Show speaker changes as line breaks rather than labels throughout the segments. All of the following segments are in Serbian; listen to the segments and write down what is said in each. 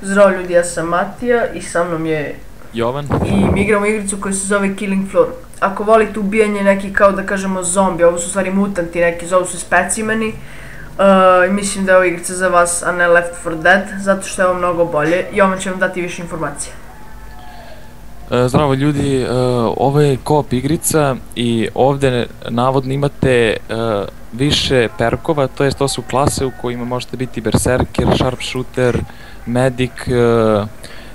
Zdravo ljudi, ja sam Matija i sa mnom je
Jovan.
I mi igramo igricu koja se zove Killing Floor. Ako volite ubijanje neki, kao da kažemo zombi, ovo su u stvari mutanti neki, zovu su specimeni. Mislim da je ova igrica za vas, a ne Left 4 Dead, zato što je ovo mnogo bolje. Jovan će vam dati više informacija.
Zdravo ljudi, ovo je co-op igrica i ovdje navodno imate više perkova, to jest to su klase u kojima možete biti berserker, sharpshooter, medic,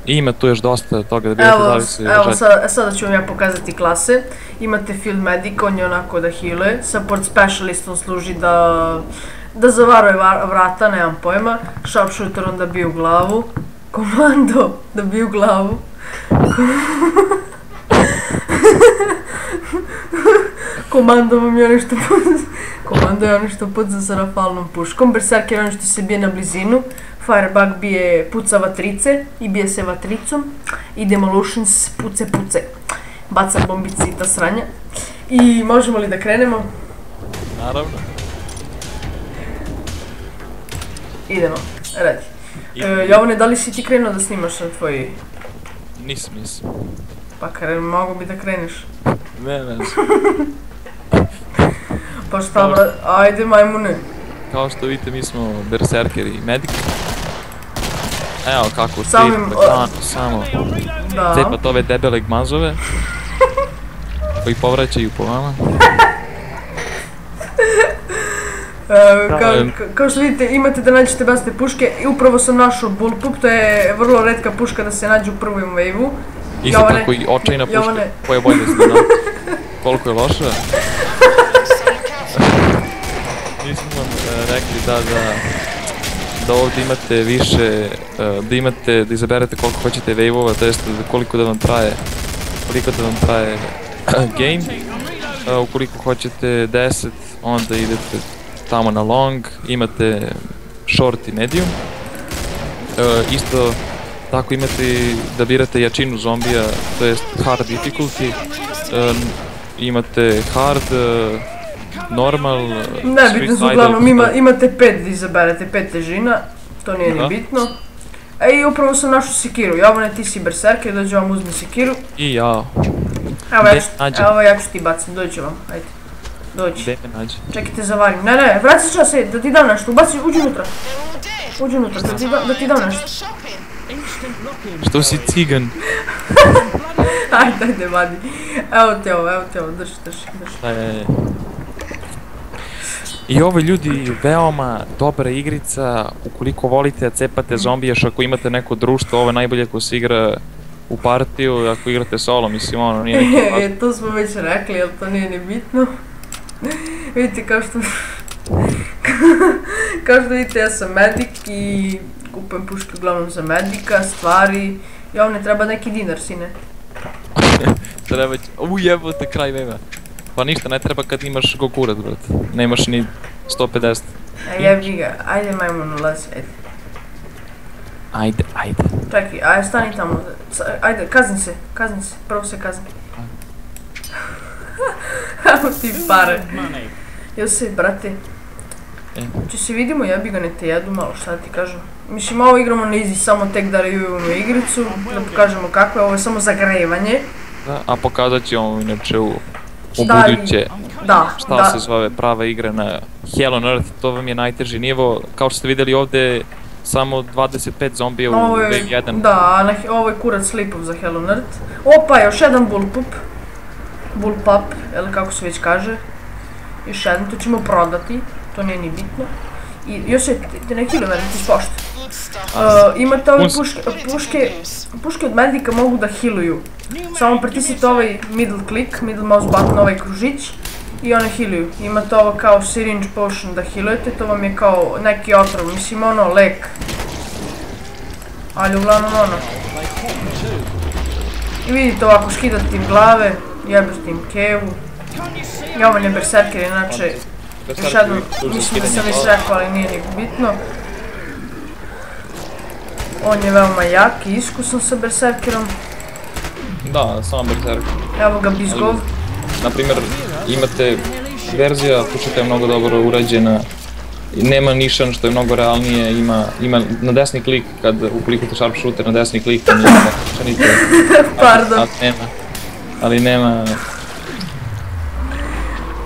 i ima tu još dosta toga da birate da li se
Evo sada ću vam ja pokazati klase. Imate field medic, on je onako da healuje, support specialist, on služi da zavaruje vrata, nemam pojma, sharpshooter on da bije u glavu, komando da bije u glavu, komando vam je nešto komando je ono što puca sa rafalnom puškom, berserker je ono što se bije na blizinu, firebug bije puca vatrice i bije se vatricom i demolitions puce, baca bombice i ta sranja. I možemo li da krenemo?
Naravno.
Idemo, radi. Jovane, da li si ti krenuo da snimaš na tvoji?
Nisam.
Pa mogu bi da kreneš.
Ne.
Pa šta brat, ajde majmune.
Kao što vidite, mi smo berserker i medic. Evo kako samo cepat ove debele gmazove koji povraćaju po vama.
Kao što vidite, imate da nađete basne puške i upravo sam našao bullpup, to je vrlo retka puška da se nađe u prvom wave-u.
Isto tako i očajna puška, koja je bolje da se znao koliko je loša. Nismo vam rekli da ovdje imate više, da izaberete koliko hoćete wave-ova, to jest koliko da vam traje game. Ukoliko hoćete 10, onda idete tamo na long, imate short i medium. Isto tako imate da birate jačinu zombija, to jest hard difficulty. Imate hard, normal,
ne bitno su, uglavnom imate 5 da izaberete, 5 težina, to nije ni bitno. I upravo sam našao sekiru. Jovane, ti si berserker, dođe vam uzmi sekiru.
I ja.
Evo ja ću ti bacim, dođe vam, ajde. Dođi.
Gde me nađe?
Čekaj te zavarim. Ne, vraci se čas, da ti dam nešto, uđi unutra. Uđi unutra, da ti dam nešto.
Što si cigan?
Ajde, vadi. Evo te ovo, drži.
I ovo ljudi, veoma dobra igrica, ukoliko volite da cepate zombijaš, ako imate neko društvo, ovo je najbolje ako se igra u partiju, ako igrate solo, mislim ono, nije neki važno.
To smo već rekli, ali to nije ni bitno. Vidite, kao što vidite, ja sam medic i kupujem puške uglavnom za medika, stvari, i ovdje treba neki dinar, sine.
Treba će, jebote, kraj vema. Pa ništa, ne treba kad imaš gokurac, brate. Nemaš ni 150.
Jebi ga, ajde majmun ulazi, ajde.
Ajde.
Čekaj, ajde stani tamo, ajde, kazni se, prvo se kazni. Evo ti pare. Jose, brate. Če se vidimo, jebi ga, ne te jedu malo, šta da ti kažem. Mislim, ovo igramo na easy, samo tek da reviewujemo igricu, da pokažemo kako je, ovo je samo zagrevanje.
A pokazat ćemo inače u buduće šta se zove prava igra na Hell on Earth, to vam je najteži nivo. Kao što ste vidjeli ovdje, samo 25 zombija u Wave 1.
Da, ovo je kurac slipov za Hell on Earth. Opa, još jedan bullpup, ili kako se već kaže. Još jedan, to ćemo prodati, to nije ni bitno. I još je, te ne kilo meni, ti spošta. Imate ove puške od medika mogu da healuju. Samo pritisnite ovaj middle click, middle mouse button, ovaj kružić i one healuju. Imate ovo kao syringe potion da healujete, to vam je kao neki otrov, mislim ono, lek. Ali uglavnom ono. I vidite ovako, skidate im glave, jebate im kevu. I ovo je berserker, inače, još jednom, mislim da sam već rekao, ali nije ni bitno. On je veoma jak i iskusan sa berserkerom.
Da, samo berserker.
Evo ga bizgov.
Naprimjer, imate verzija, pušeta je mnogo dobro urađena. Nema nišan što je mnogo realnije, ima na desni klik, ukoliko te sharpshooter na desni klik, nema nišanite.
Pardon.
Ali nema...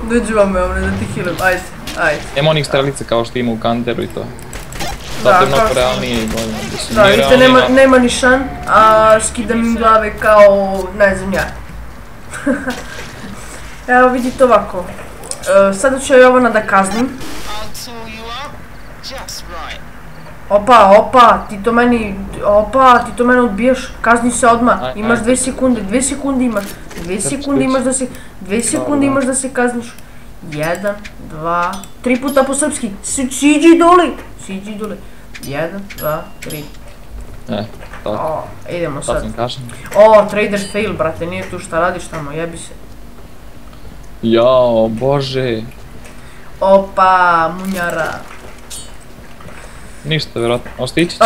Dođi vam me ovdje da ti healim, ajde.
Nema onih strelice kao što ima u Counteru i to. Zato je mnogo realnije i bolje.
Da, vidite, nema nišan, a skidam im glave kao, ne znam ja. Evo vidite ovako. Sada ću Jovana da kaznim. Opa, ti to mene odbijaš, kazni se odmah, imaš 2 sekunde, 2 sekunde imaš, 2 sekunde imaš da se kazniš. 1, 2, 3 puta po srpski, siđi dole. 1, 2, 3.
Tako.
Idemo sad. Trader fail, brate, nije tu šta radiš tamo, jebi se.
Jao, bože.
Opa, munjara.
Ništa, vjerojatno, ostići će.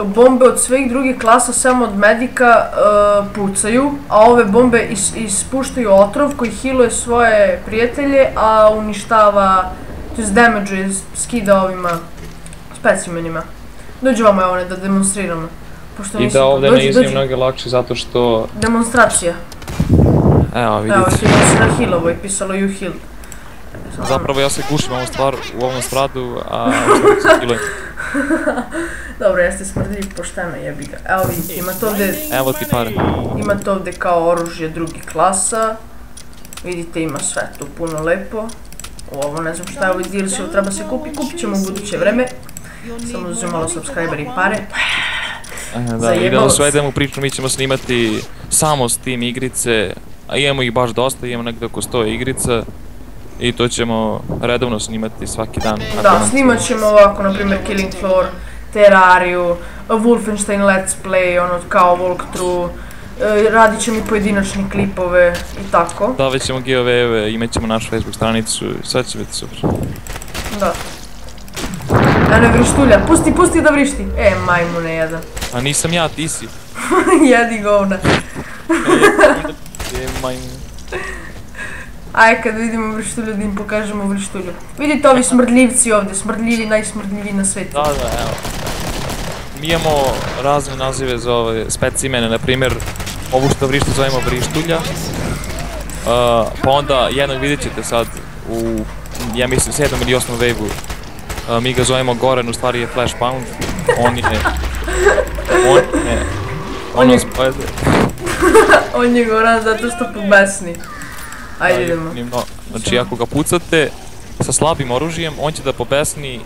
Bombe od svih drugih klasa, samo od medika, pucaju, a ove bombe ispuštaju otrov koji healuje svoje prijatelje, a uništava, to jest damage-uje, skida ovima specimenima. Dođu vamo ovdje da demonstriramo.
I da ovdje ne izvijem mnogo lakše zato što...
Demonstracija.
Evo, vidite.
Evo, ti se na healovo i pisalo you healed.
Zapravo ja se gušim u ovom spradu, a što se healujem.
Dobro, jeste smrdljiv pošteno, jebi ga. Evo vidite, imate ovdje...
Evo ti pare.
Imate ovdje kao oružje drugih klasa. Vidite, ima sve tu puno lepo. Ovo ne znam šta je ovaj DLC, treba se kupit ćemo u buduće vreme. Samo uzem malo subscriber i pare.
Da, i da svedemo priču, mi ćemo snimati samo Steam igrice, a imamo ih baš dosta, imamo nekde oko 100 igrica. I to ćemo redovno snimati svaki dan.
Da, snimat ćemo ovako, na primjer Killing Floor, Terrariju, Wolfenstein Let's Play, ono kao walkthrough, radit ćemo i pojedinačne klipove i tako.
Da, već ćemo giveaway-eve, imat ćemo našu Facebook stranicu, sve će biti super.
Da. Ne vrištulja, pusti da vrišti. Majmune jedan.
A nisam ja, ti si.
Jedi govna.
Majmune.
Ajde kad vidimo vrištulju da im pokažemo vrištulju. Vidite ovi smrdljivci ovdje, smrdljivi, najsmrdljiviji na svijetu.
Da, evo. Mi imamo razne nazive za ove specimene, na primjer ovu što vrištu zovemo vrištulja. Pa onda jednog vidjet ćete sad u, ja mislim, 7. ili 8. wave-u. Mi ga zovemo Goran, u stvari je Flash Pound.
On je Goran zato što pobesni. Ajde idemo.
Znači ako ga pucate sa slabim oružjem, on će da pobesni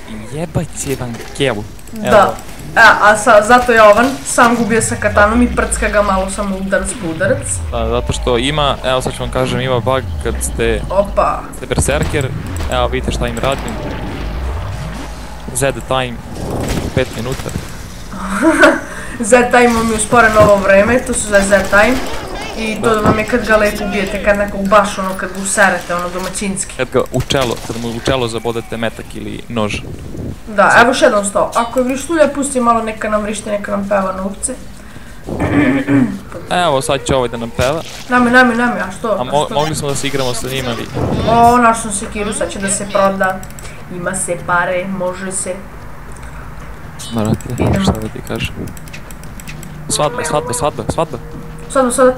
i jebat će vam kevu.
Da, zato Jovan sam gubio sa katanom i prcka ga malo samo udarac po udarac.
Da, zato što ima, evo sad ću vam kažem, ima bug kad ste berserker, evo vidite šta im radim. Z time, 5 minuta.
Z time vam je usporeno ovo vreme, to su za Z time. I to vam je kad ga lepo ubijete, kad nekog baš ono, kad ga userete, ono domaćinski.
Kad mu u čelo zabodete metak ili nož.
Da, evo još jedan stao. Ako je vrištulja, pusti malo, neka nam vrišti, neka nam peva na upce.
Evo, sad će ovaj da nam peva.
Nami, a što?
A mogli smo da se igramo sa njima, vi.
O, našao sekiru, sad će da se proda. Ima se pare, može se.
Brate, šta da ti kažem. Svadba.
Sada.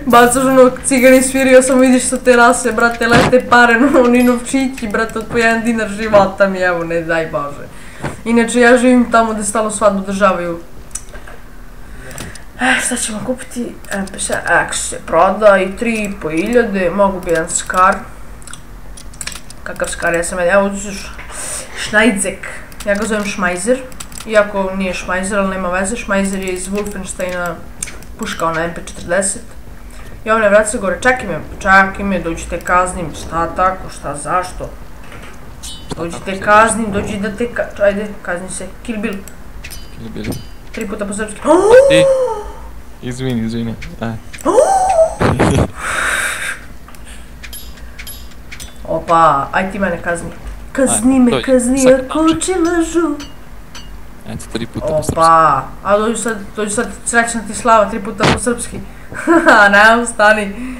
Bacaš ono cigani svirio, samo vidiš sa terase, brate, lete pare, oni novčići, brate, od po 1 dinar života mi, evo, ne daj Bože. Inače, ja živim tamo gde stalo svadbu održavaju. Šta ćemo kupiti? MP7 X se proda i 3.500, mogu bi jedan Scar. Kakav Scar, ja sam jedan, evo uzeš Schneidzek, ja ga zovem Schmeiser, iako nije Schmeiser, ali nema veze, Schmeiser je iz Wolfensteina puška ona MP40. I ovdje vrati se gore, čekaj me, dođite kaznim, šta tako, šta, zašto? Dođite kaznim, dođi da te ajde, kazni se, Kill Bill. 3 puta po srpski.
Ti? Izvini.
Opa, aj ti mene kazni. Kazni me, ako oči lažu.
Eto, 3 puta po srpski.
Opa, a dođu sad srećna ti slava 3 puta po srpski. Haha, ne, stani.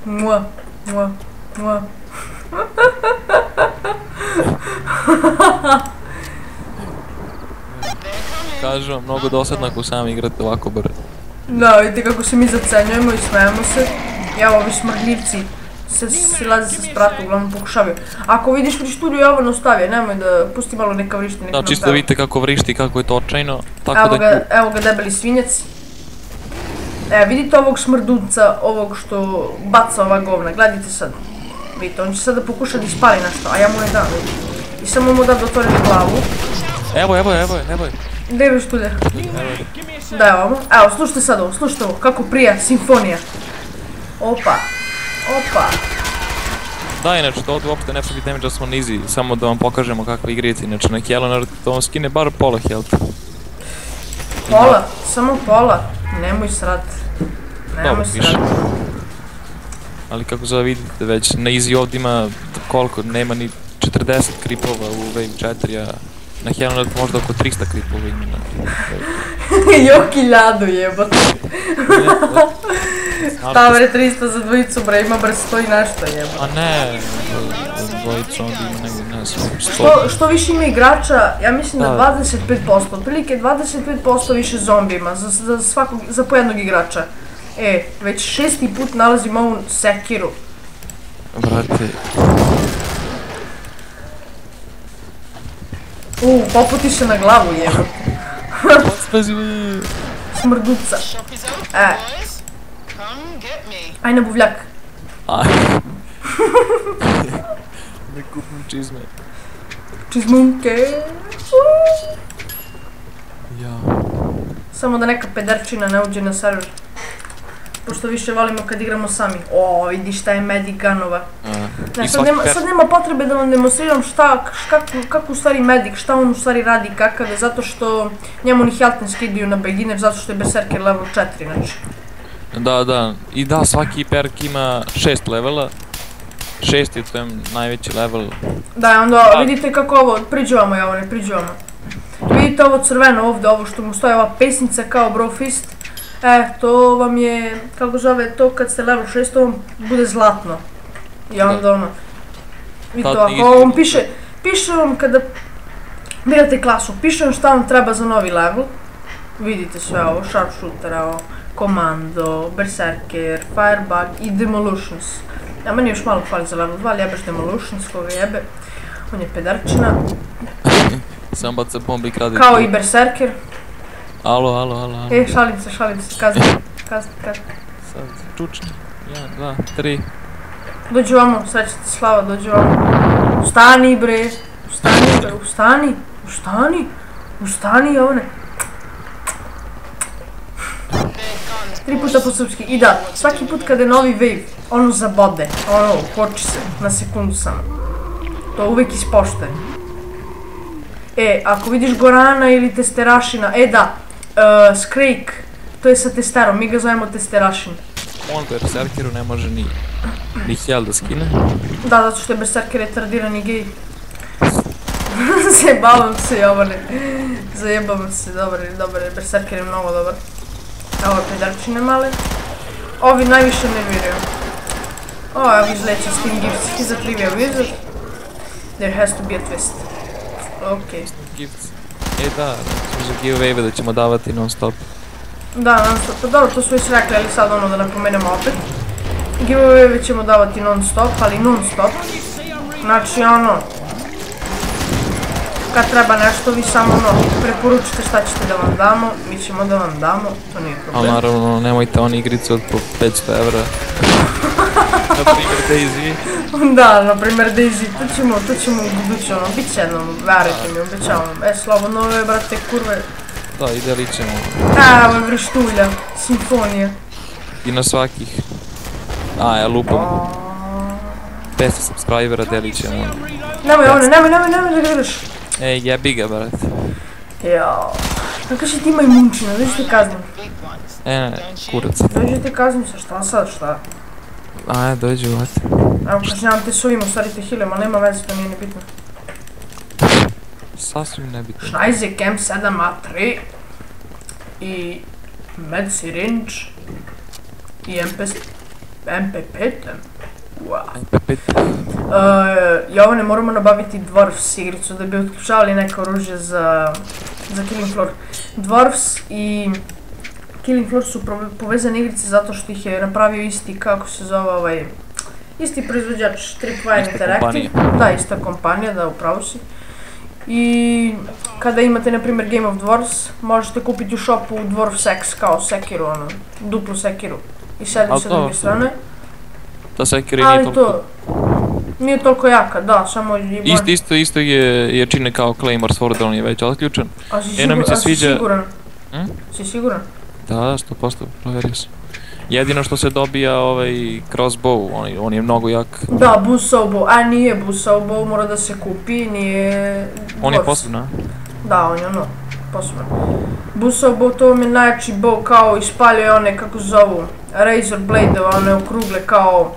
Mua, mua, mua.
Kažu vam, mnogo dosadno ako sami igrate ovako brzo.
Da, vidite kako se mi zacenjujemo i smejemo se. Evo, ovi smrdljivci se silaze sa sprata, uglavnom pokušavaju. Ako vidiš vrištu, Jovano stavi, nemoj da pusti malo neka vrišti, neka
Da, čisto da vidite kako vrišti, kako je to očajno.
Evo ga debeli svinjac. Vidite ovog smrdunca, ovog što baca ova govna, gledajte sad. Vidite, on će sada pokušati da ispali nešto, a ja mu ne dam. I samo mu da otvorim glavu.
Evo je.
Gdje je vrištulja? Da, evo, slušajte ovo, kako prija, simfonija. Opa.
Da, inače, to ovdje uopšte ne pravi damage da smo nizi, samo da vam pokažemo kakva igrica, inače na Helonard to vam skine bar pola health.
Pola? Samo pola? Nemoj srat.
Dobro, više. Ali kako zove vidite već, na easy ovdje ima koliko, nema ni 40 creepova u Wave 4, a na Helonard možda oko 300 creepova ima na Wave.
Jo, 1000 jebote. Šta bre 300 za dvojicu bre, ima bre 100 i nešto jebote.
A ne, dvojicu ovdje ima nego ne znam, 100.
Što više ima igrača, ja mislim da 25%, otprilike 25% više zombi ima za pojednog igrača. Već 6. put nalazim ovu sekiru.
Brate.
Poputi se na glavu jebote.
Spazi me.
Smrduca. Aj na buvljak.
Ne kupim čizme.
Čizmunke.
Ja.
Samo da neka pederčina ne uđe na server. Pošto više volimo kad igramo sami. Vidi šta je Medic Gunova. Sad nema potrebe da vam demonstriram kako u stvari Medic, šta on u stvari radi, kakav je, zato što njemu ni health ne skidaju na beginner, zato što je Berserker level 4 inače.
Da, i da, svaki perk ima 6 levela. 6 je to najveći level.
Da, onda vidite kako ovo, priđuvamo je ovo, ne priđuvamo. Vidite ovo crveno ovdje, ovo što mu stoji ova pesnica kao Brofist. To vam je, kako zove, to kad ste level 6, to vam bude zlatno. I onda ono, vidite ovako, ovo vam piše vam kada birate klasu, piše vam šta vam treba za novi level. Vidite sve ovo, Sharpshooter, Komando, Berserker, Firebug i Demolitions. A meni još malo fali za level 2, ali jebeš Demolitions, koga jebe. On je pedarčina.
Sam baca bombi i krade.
Kao i Berserker.
Alo.
Šalim se, kazni. Sad,
čučni. 1, 2, 3.
Dođi vamo, srećete Slava, dođi vamo. Ustani bre, ustani Jovane. 3 puta po srpski. I da, svaki put kada je novi wave, ono zabode, ono koči se na sekundu samo. To uvek ispoštuje. Ako vidiš Gorana ili Testerašina, da, Skrake, to je sa testerom, mi ga zovemo Testerašin.
On Berserkeru ne može ni heal da skine.
Da, zato što je Berserker retardirani gej. Zajebavam se Jovane, zajebavam se, dobar je, Berserker je mnogo dobar. Evo pedarčine male. Ovi najviše nerviraju. Evo izleća s tim gifts, he's a trivia wizard. There has to be a twist. Okej.
Gifts. Da, za giveaway da ćemo davati non stop.
Da, non stop, pa dobro, to su već rekli, ali sad ono da napomenemo opet. Giveaway ćemo davati non stop, ali non stop. Znači ono, kad treba nešto, vi samo ono, preporučite šta ćete da vam damo, mi ćemo da vam damo, to nije problem.
Ali naravno, nemojte oni igrice od po 500 evra. Naprimer Daisy.
Da, naprimer Daisy, to ćemo u budući, ono, bit će jednom, verujte mi, obećavam. Slobodno ove, brate, kurve.
Da, i delit ćemo.
Evo je vrištulja, simfonija.
I na svakih. Ja lupam. 500 subscribera delit ćemo.
Nemoj da ga vidiš.
Jebi ga, brate.
Jao. Kako će ti majmunčina, dođi te kaznim.
Kurac.
Dođi te kaznim sa šta sad, šta?
Dođi, brate.
Evo, kažnjavam te s ovim, u stvari te healim, ali nema veze, to nije ni bitno.
Sasvim nebitno.
Schneize M7A3 i Med Syringe i MP5. Wow. Jovane, moramo nabaviti Dwarfs igricu da bi otključavali neka oružje za Killing Floor. Dwarfs i Killing Floor su povezane igrice zato što ih je napravio isti, kako se zove isti proizvođač, Tripwire Interactive. Da, ista kompanija, da, upravo si. I kada imate, na primjer, Game of Dwarfs, možete kupiti u shopu Dwarfs X kao Sekiru, ono, duplu Sekiru. I sedi sa druge strane.
Ta Sekira nije toliko...
Nije toliko jaka, da, samo...
Isto je čine kao Claymore Sword, on je već otključen.
A si siguran? Si siguran?
Da, 100%, provjerio sam. Jedino što se dobija crossbow, on je mnogo jak.
Da, buzzsaw bow, a nije buzzsaw bow, mora da se kupi, nije...
On je posebno, a?
Da, on je ono, posebno. Buzzsaw bow, to vam je najjači bow, kao ispaljuje one, kako se zovu, razor blade, one okrugle, kao...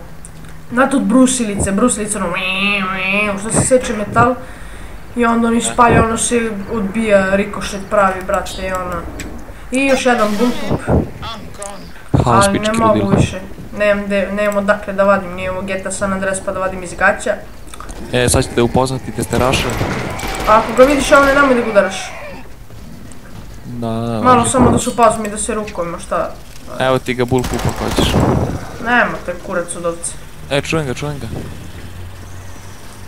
Znate od brusilice ono, što se seče metal. I onda on ispaljuje, ono se odbija, rikošet pravi, brate, i ono. I još jedan bullpup. Ali ne mogu više, nemam odakle da vadim, nije ovo GTA San Andreas pa da vadim iz gaća.
Sad ćete upoznati testeraša.
Ako ga vidiš, ovo ne nemoj da ga udaraš.
Da.
Malo samo da se upazim i da se rukovima, šta?
Evo ti ga bullpupa ako hoćeš.
Nema te kurac od ovce.
Čujem ga.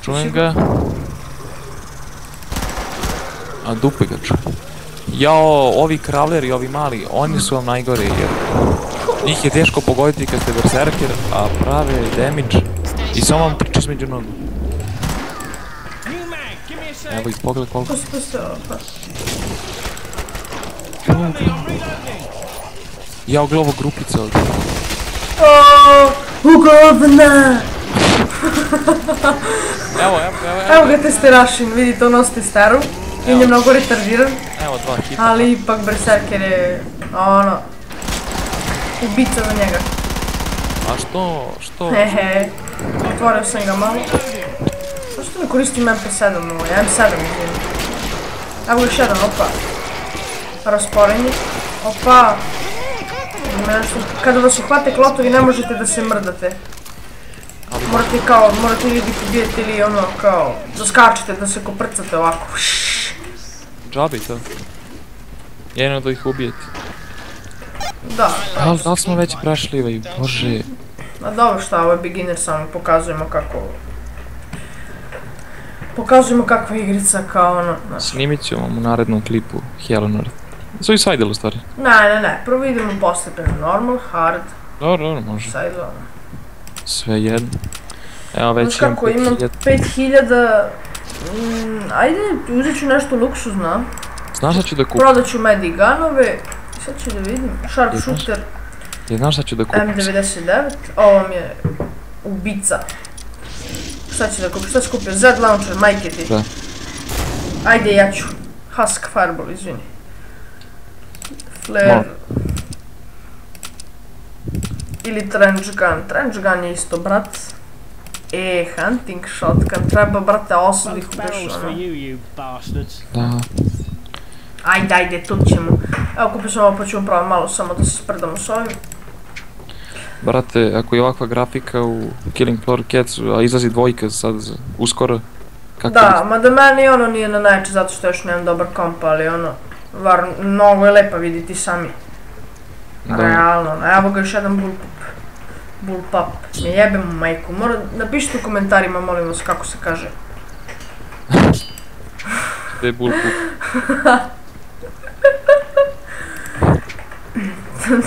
Čujem ga. A dupe ga čujem. Jao, ovi kravleri, ovi mali, oni su vam najgore jer njih je teško pogoditi kad ste berserker, a prave damage i samo vam priča među nogu. Evo ih pogled koliko.
Pusti ovo.
Jao, gle ovo grupica ovdje.
Ugovna!
Evo
ga testerašin, vidite on nosi testeru. On je mnogo retardiran.
Evo 2 hita.
Ali ipak berserker je, ono, ubica za njega.
A što?
Hehe, otvorio sam ga malo. Zašto ne koristim MP7 ovo, M7 izvijem. Evo još jedan, opa. Rasporenje, opa. Kada vas uhvate klotovi ne možete da se mrdate. Morate ili biti ubijete ili ono kao, da skačete, da se koprcate ovako.
Džabi to. Jedino da ih ubijete.
Da.
Da li smo već prešli, bože.
A dobro šta, ovo je beginner, samo pokazujemo kako... Pokazujemo kakva igrica kao ono...
Snimit ću vam u narednom klipu Hello Nerd. Suicidal u stvari.
Ne, prvo idemo postepeno, normal, hard.
Dobro, može.
Suicidal.
Sve jedno. Evo već
imam 5000... Ajde, uzet ću nešto luksuzno.
Znaš šta ću da kupim?
Prodat ću mediganove. Sad ću da vidim. Sharpshooter.
Znaš šta ću da kupim?
M99. Ovo mi je ubica. Šta ću da kupim? Šta ću kupio? Z launcher, majke ti.
Da.
Ajde, ja ću. Husk Fireball, izvini. Flare. Ili Trench Gun. Trench Gun je isto, brat. Hunting shotgun. Treba, brate, osudih ubeš, ono.
Da.
Ajde, tu ćemo. Evo, kupio sam ovo pa ćemo probati malo samo da se spredamo s ovim.
Brate, ako je ovakva grafika u Killing Floor Cats, a izlazi dvojka sad uskoro, kako je?
Da, mada meni ono nije na najče zato što još nemam dobar komp, ali ono, mnogo je lepa vidjeti sami. Realno, evo ga još jedan bullpup. Ne jebem u majku, napišite u komentarima, molim vas, kako se kaže.
Gde je bullpup?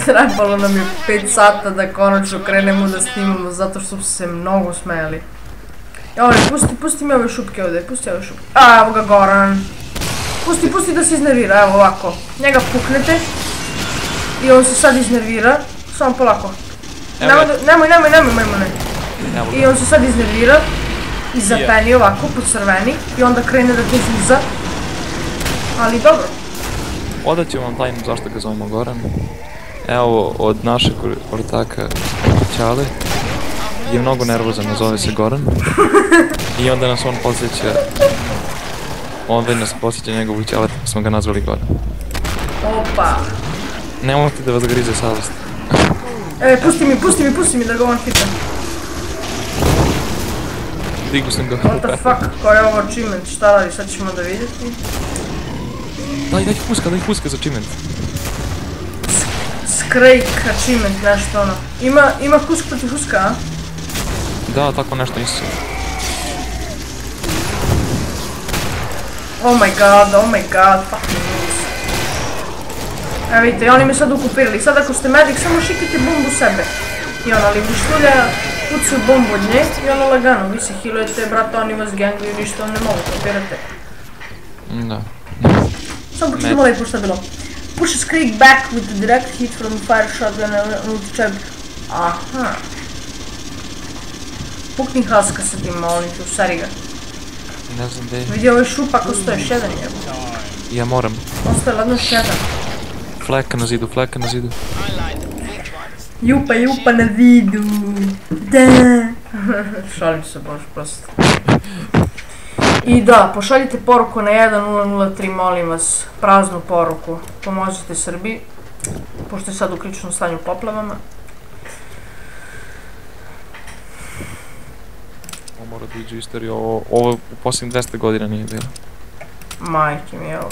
Trebalo nam je 5 sata da konačno krenemo da snimamo zato što su se mnogo smejali. Evo, pusti mi ove šupke ovdje, pusti ove šupke. A, evo ga Goran. Pusti da se iznervira, evo ovako. Njega puknete. I on se sad iznervira. Samo polako. Nemoj. I on se sad iznervira. I zapeni ovako, pocrveni. I onda krene da te ziza. Ali dobro.
Odat ću vam tajnu zašto ga zovemo Goran. Evo, od našeg ortaka Ćale je mnogo nervozan, zove se Goran. I onda nas on podsjeća Onda nas posjeća njegovu ćalet, pa smo ga nazvali gore.
Opa.
Nemojte da vas grize savjest.
Pusti mi da ga on hitam.
Digu sam ga.
What the fuck, ko je ovo achievement, šta radi, sad ćemo da vidjeti.
Daj huska za achievement.
Scrake achievement, nešto ono. Ima husk protiv huska, a?
Da, tako nešto nisu.
Oh my god, fucking news. Evo vidite, oni me sad okupirali. Sad ako ste medic, samo šikite bombu sebe. I ono, ali vištulja pucaju bombu od nje i ono lagano. Vi se healujete, brate, oni vas ganguju, ništa vam ne mogu, kapirate.
Da.
Samo početimo lepo šta je bilo. Push a Scrake back with a direct hit from a fire shotgun and multi-chug. Aha. Pukni Huska sa tim, molim te, usari ga.
Ne znam gdje je.
Vidi ovaj šup ako stoje, još jedan je.
Ja moram.
Ostaje ladno još jedan.
Fleka na zidu.
Jupa na zidu. Da. Šalim se, bože, prosto. I da, pošaljite poruku na 1003, molim vas, praznu poruku. Pomožite Srbiji, pošto je sad u kritičnom stanju poplavama.
Ovo mora da iđe u istoriju, ovo u posljednjih 200 godina nije bilo.
Majke mi, evo.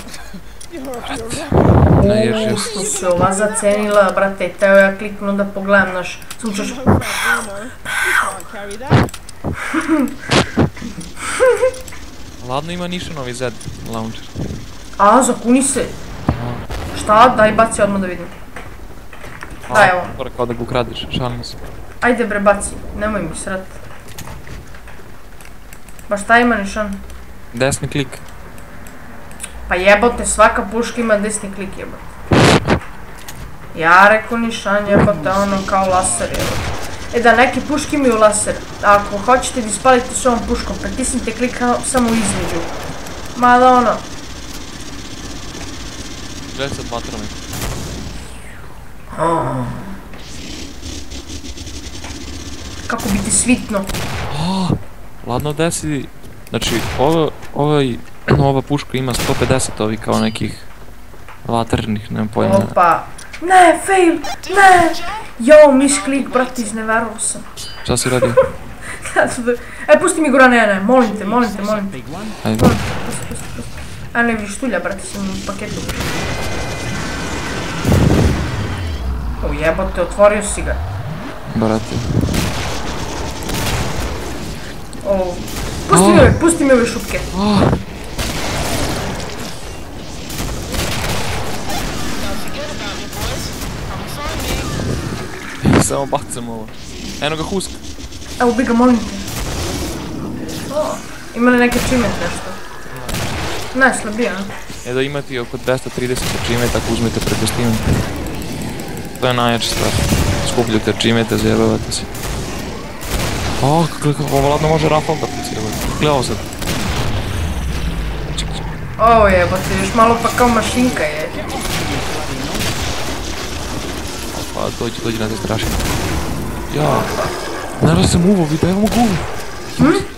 Naježio se.
Što se ova zacenila, brate, teo ja kliknu da pogledam naš... Sam čuš...
Ladno ima Nišanovi Z launcher.
A, zakuni se. Šta? Daj, baci odmah da vidim. Daj, evo.
Mora kao da ga ukradiš, šalim se.
Ajde bre, baci, nemoj mi srat. Baš šta ima Nišan?
Desni klik.
Pa jebote, svaka puška ima desni klik jebote. Ja rekao Nišan jebote, ono kao laser jebote. E da, neke puške imaju laser. Ako hoćete da ispalite s ovom puškom, pritisnite klik samo između. Mada ono...
Gledaj sad vatrom.
Kako bi ti svitno.
Ladno desi, znači ova puška ima 150 ovih kao nekih vatrnih, nemam pojma.
Opa. Ne, fail, ne. Jo, misklik, brate, izneverovao sam.
Šta si radio?
E, pusti mi Goran, ne, molim te.
Ajde.
A ne, vištulja, brate, sam u paketu. O jebote, otvorio si ga.
Brate.
O, pusti mi ove šupke.
Samo bacam ovo. Eno ga huska.
Evo bi ga, molim te. Ima li neki achievement nešto? Ne, slabija.
Da imati oko 230 achievementa ako uzmete preko Steam. To je najjača stvar. Skupljate achievementa, zajebavate se. Ovo ladno može rafal da pucirati. Gledao sad.
O jebote, još malo pa kao mašinka je.
Pa dođi na te strašine. Ja, naravno sam uvo vidio, evo mogu uvo.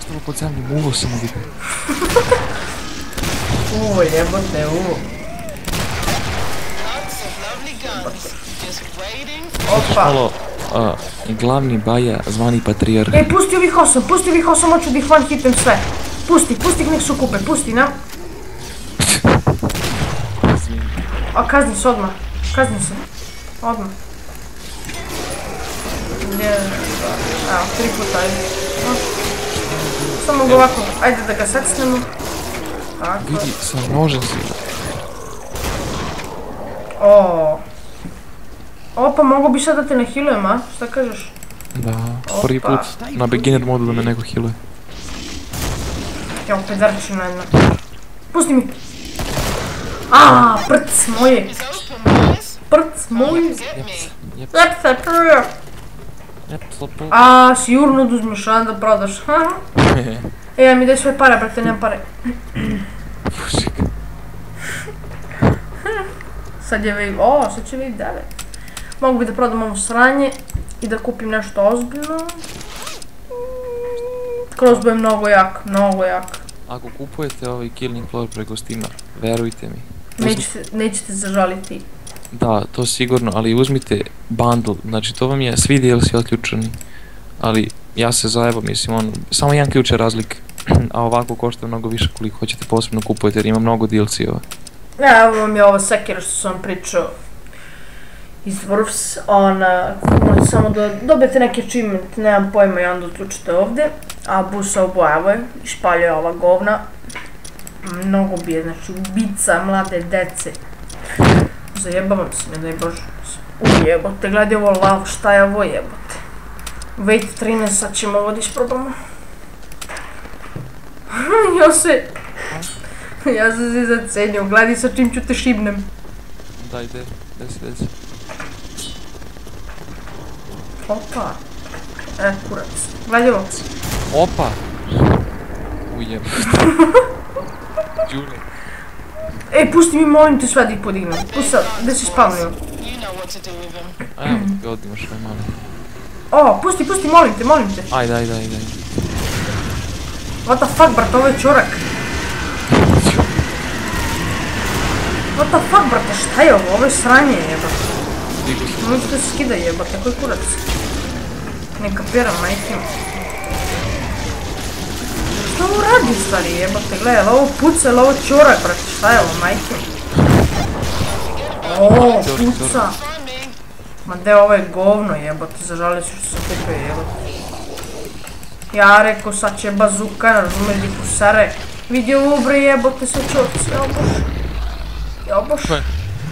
Stavo pod zemljom, uvo sam vidio.
Uvo jebote, uvo. Opa.
Malo, glavni baja zvani patrijarh.
Ej, pusti ovih 8, hoću da ih one hitem sve. Pusti ih nek se okupe, pusti, na. A kazni se odmah, odmah. Evo, 3 puta, ajde. Samo ga ovako, ajde da ga secnemo. Tako.
Vidi, sa nožem si.
Opa, mogu bi sad da te ne healujem, a? Šta kažeš?
Da, prvi put na beginner modu da me neko healuje.
Evo, pederčina jedna. Pusti mi! Aaaa, prc moje! Prc moje! Jep se prija! Aaaa, sigurno da uzmeš, a da prodaš, ha? Ja mi daj svoje pare, brate, nemam pare. Sad je wave, sad će wave 9. Mogu bi da prodam ovo sranje i da kupim nešto ozbiljno. Crossbow je mnogo jak.
Ako kupujete ovaj Killing Floor preko Steama, verujte mi.
Nećete zažaliti.
Da, to sigurno, ali uzmite bundle, znači to vam je svi DLC otključani. Ali ja se zajebam, mislim samo jedan ključ je razlik, a ovako košta mnogo više koliko hoćete posebno kupujete jer ima mnogo DLC-ova.
Evo vam je ovo sekira što sam pričao iz Dwarfs, možete samo da dobijete neki achievement, nemam pojma i onda uključite ovdje, a busa obojevo je, išpaljuje ova govna, mnogo bije, znači ubica mlade dece, zajebavam se, ne daj Bože, ujebote, gledaj ovo lav, šta je ovo jebote, wait 13, sad ćemo ovo da isprobamo, ja sam se zacenio, gledaj sa čim ću te šibnem.
Daj, desi.
Opa. Kurac. Gledaj ovo.
Opa! Ujebote. Đule.
Pusti mi, molim te, sve da ih podignem. Pusti sad, gdje si spavnio?
Evo, godimo što je malo.
Pusti, molim te.
Aj, daj.
What the fuck, brat, ovo je čorak. What the fuck, brate, šta je ovo? Ovo je sranje, jebate. Možete da se skida, jebate, koji kurac? Ne kapiram, majke. Šta ovo radi, stari, jebate, gledaj, jel ovo puca, jel ovo čorak, brate, šta je ovo, majke? Puca. Ma de, ovo je govno, jebate, zažalio se što sam kupio, jebate. Ja rekao, sad će bazuka, razumeš, di kusare. Vidi ovo, bre, jebote, sa čovci, jaboš.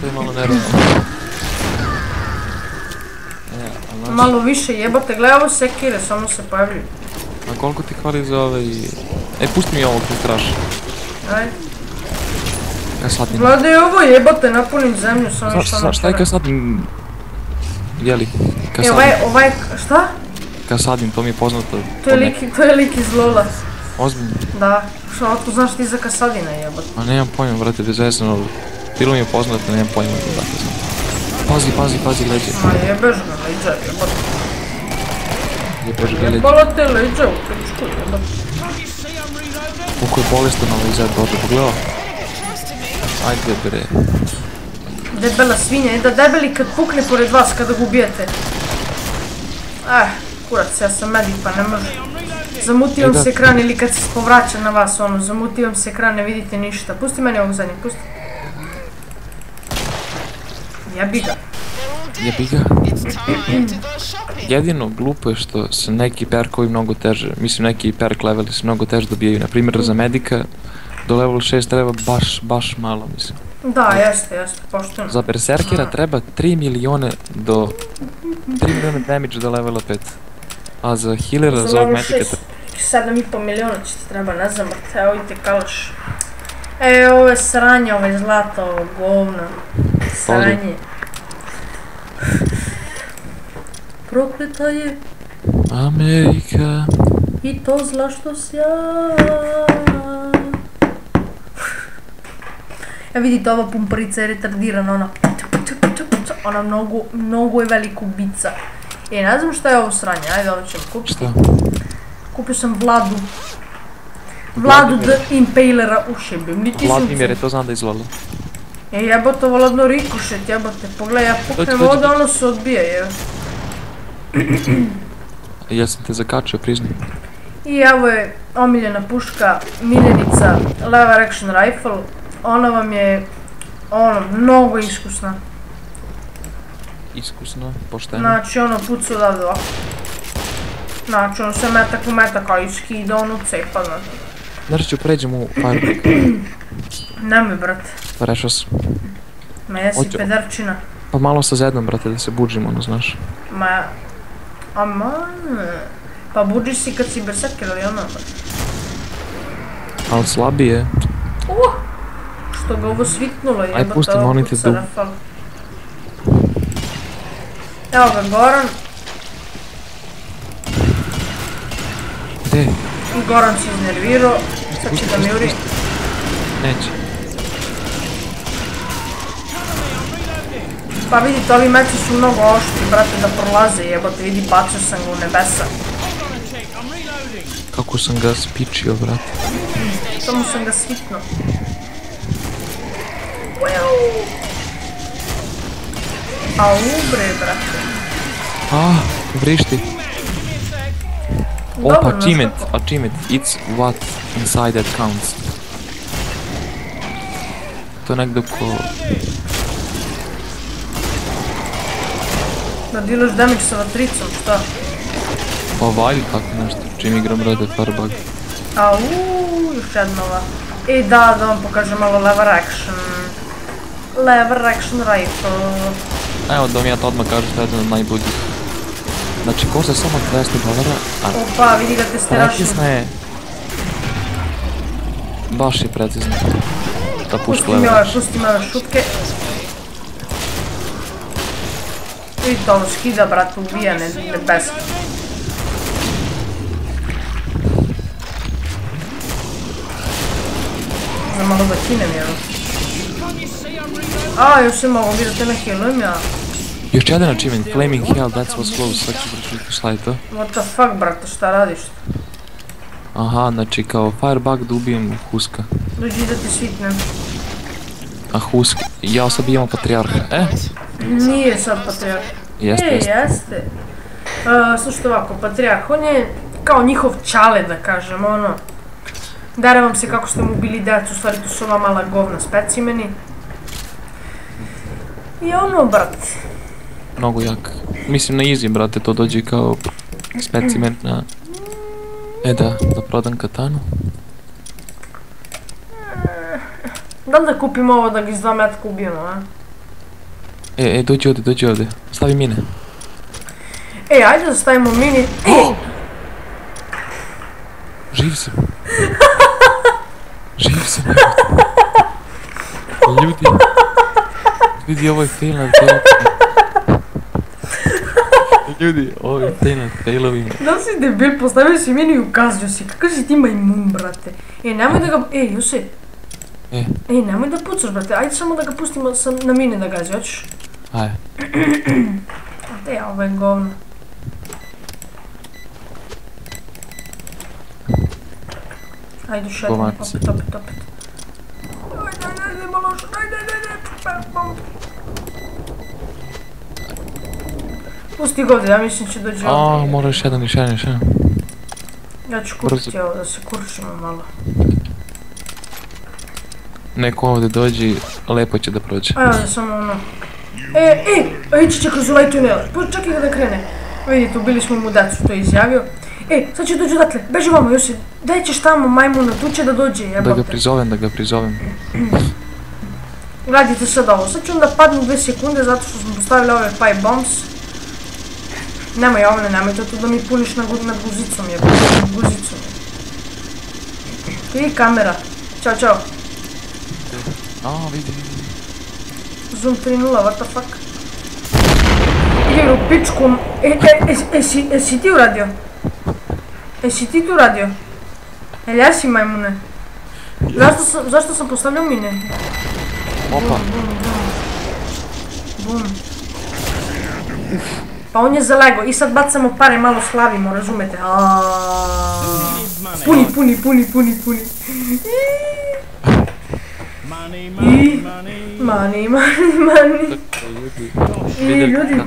To je malo nervno.
Malo više jebate, gledaj ovo sekire, samo se pojavljuju.
A koliko ti hvali za ove i... pusti mi ovo koji traš.
Ajde.
Kasadin.
Gledaj ovo jebate, napunim zemlju, samo što napravim.
Šta je kasadin? Jeli?
Ovaj, šta?
Kasadin, to mi je poznato.
To je lik iz Lola.
Ozbiljno?
Da, što otko znaš ti za Kasadina jebate?
Ma nemam pojma, brate, bez veseno. Bilo mi je poznato, nemam pojma da dakle znam. Pazi, leđe.
Ma jebeš ga leđa, jebate.
Jebeš ga leđe.
Jebala te leđa u pičku, jebate.
Koliko je bolestan ovaj zed, Bože, pogledao? Ajde, bre.
Debela svinja, da debeli kad pukne pored vas kada ga ubijete. Kurac, ja sam medik pa ne može. Zamutio vam se ekran ili kad se povraća na vas, zamutio vam se ekran, ne vidite ništa. Pusti meni ovog zadnjeg, pusti. Jebi ga.
Jedino glupo je što se neki perkovi mnogo teže, mislim neki perk leveli se mnogo teže dobijaju. Naprimjer za medika do level 6 treba baš malo, mislim.
Da, jeste, pošteno.
Za berserkera treba 3 milione damage do levela 5. A za healera, za ovog medika...
7,5 miliona će ti treba, ne znam, brate, evo idite kalaš. Ovo je sranje, ovo je zlato, ovo govno. Sranje. Prokleta je
Amerika
i to zla što sja. Vidite, ova pumparica je retardirana, ona mnogo je velika ubica. Ne znam šta je ovo sranje, ajde ovo ćemo kupiti.
Šta?
Kupio sam Vladu the Impalera ušibim, niti
Vladimir je to znam da izgleda.
Jebote, Vladno rikošet, jebote, pogledaj, ja puknem ovdje, ono se odbija, jel?
Ja sam te zakačio, priznam.
I evo je omiljena puška, miljenica Lever Action Rifle, ona vam je, mnogo iskusna.
Iskusno, pošteno.
Znači, puca odavde ovako. Znači, se metak u metak, ali skida, cepa, znači.
Znači ću pređem u Fireback.
Nemoj, brate.
Pa rešao sam.
Ma jesi pederčina.
Pa malo sa zednom, brate, da se budžimo, znaš.
Ma, pa budžiš si kad si berserker, ali brate.
Ali slabije.
Što ga ovo svitnulo, jebate.
Aj, pusti, molim te, du.
Evo ga, Goran.
Gde?
I Goran se iznervirao, sad će da mi uri.
Neće.
Pa vidite, ovi meci su mnogo oštri, brate, da prolaze, jebote, vidi, bacio sam ga u nebesa.
Kako sam ga spičio, brate.
Samo sam ga svitno. Au bre, brate.
Vrišti. Opa, achievement, it's what inside that counts. To je nekdo ko...
Da dealaš damage sa vatricom, šta?
Pa valjda tako nešto, čim igram Red Firebug.
Au, još jedna ova. I da vam pokažem malo lever action. Lever action rifle.
Evo da mi ja to odmah kažem što je jedan od najboljih. Znači košta samo $200,
Opa, vidi ga testiraš.
Precizna je. Baš je precizna. Da puška lever.
Pustim ove šutke. I to skida, brate, ubijane nebeske. Za malo da kinem, jel? Još se mogu vidjeti na healujem ja.
Još jedan achievement, Flaming Hell, that was close, sad ću pročiti šta je to.
What the fuck, brate, šta radiš?
Aha, znači kao Firebug da ubijem Huska.
Dođi da ti svitnem.
A Husk, ja sad bijemo Patriarha,
Nije sad Patriarh. Jeste. Slušajte ovako, Patriarh, on je kao njihov čale, da kažem, ono. Dare vam se kako ste mu bili decu, u stvari to su ova mala govna specimeni. I ono, brate.
Mnogo jak. Mislim na easy, brate, to dođe kao specimen na... da prodam katanu.
Da li da kupim ovo da ga iz 2 metka ubijemo, a?
Dođi ovdje. Stavi mine.
Ajde da stavimo mini...
Živ sam. Ljudi, ovo je fail nad failovima. Ljudi, ovo je fail nad failovima.
Da si debil, postavio si mini i ukazio si. Kakav si ti majmun, brate. Nemoj da ga... Jose. Nemoj da pucaš, brate. Ajde samo da ga pustimo na mine da gazi, hoćeš?
Ajde.
Ovo je govno. Ajde još jednom, opet. Ajde, malo još, pusti ga ovdje, ja mislim će dođe ovdje.
Mora još jedan.
Ja ću kupiti ovo da se kurčimo malo.
Neko ovdje dođi, lepo će da prođe.
Ajde, samo ono. Ići će kroz ovaj tunel, čekaj ga da krene. Vidite, ubili smo mu decu, to je izjavio. Sad će dođu odatle, beži vamo, Josi, daj ćeš tamo majmuna, tu će da dođe, jebote.
Da ga prizovem.
Gledajte sad ovo, sad ću onda padnu 2 sekunde zato što smo postavili ove pipe bombs. Nemoj ovne, nemoj to da mi puliš nad guzicom, jebote, nad guzicom. Vidi kamera, čao.
Vidi.
Zoom 3.0, what the fuck? Jer u pičku... Esi ti uradio? Esi ti tu uradio? Jel ja si majmune? Zašto sam postavljao mine?
Opa.
Bum. Pa on je zalego i sad bacamo pare, malo slavimo, razumete? Puni. Money. I ljudi,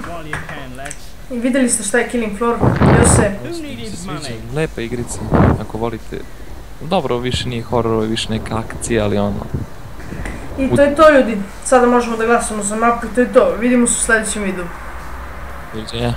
vidjeli ste šta je Killing Floor, Jose?
Lepa igrica, ako volite. Dobro, više nije horor, više neka akcija, ali ono...
I to je to, ljudi, sada možemo da glasamo za mapu i to je to, vidimo se u sljedećem videu.
Viđenja.